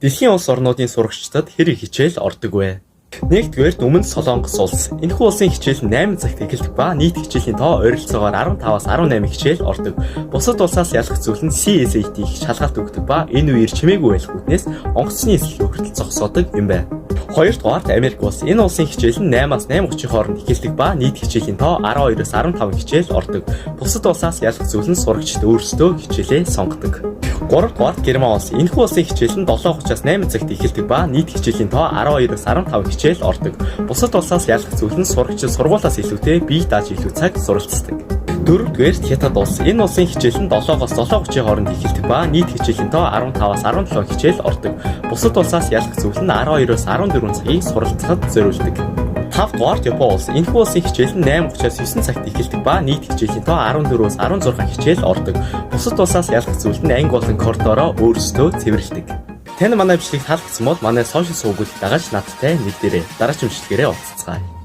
Дэлхийн улс орнуудын сурагчдад хэрэг хичээл ордог вэ? Нэгдүгээр Өмнөд Солонгос улс. Энэхүү улсын хичээл 8 цагт эхэлдэг ба нийт хичээлийн тоо ойролцоогоор 15-аас 18 хичээл ордог. Бусад улсаас ялах зүйл нь CSAT-ийг шалгалт өгдөг ба энэ үеэр чимээгүй байх үүднээс онгоцны эслэл хүртэл зогсоодог юм байна. Хоёрдугаарт Америк улс. Энэ улсын хичээл нь 8-аас 8:30 хооронд эхэлдэг ба нийт хичээлийн тоо 12-оос 15 хичээл ордог. Бусад улсаас ялах зүйл нь сурагчид өөрсдөө хичээлээ сонгодог. Гуравдугаарт Герман улс. Энэхүү улсын хичээл нь 7:30-аас 8 цагт эхэлдэг ба нийт хичээлийн тоо 12-оос 15 хичээл ордог. Бусад улсаас ялах зүйл нь сурагчид сургуулиас илүүтэй бие дааж илүү цаг суралцдаг. Дөрөвдүгээр Хятад улс. Энэ улсын хичээл нь 7-оос 7:30 хооронд эхэлдэг ба нийт хичээлийн тоо 15-аас 17 хичээл ордог. Бусад улсаас ялах зүйл нь 12-оос 14 цагийг суралцахад зориулдаг. 5-дугаарт Япон улс. Энэхүү улсын хичээл нь 8:30-аас 9 цагт эхэлдэг ба нийт хичээлийн тоо 14-өөс 16 хичээл ордог. Бусад улсаас ялах зүйл нь анги болон кордороо өөрсдөө цэвэрлэдэг. Тань манай бичлэгийг таалагдсан бол манай сошиал сувгуудыг дагаж надтай нэгдээрэй. Дараагийн бичлэгээрээ уулзцгаая.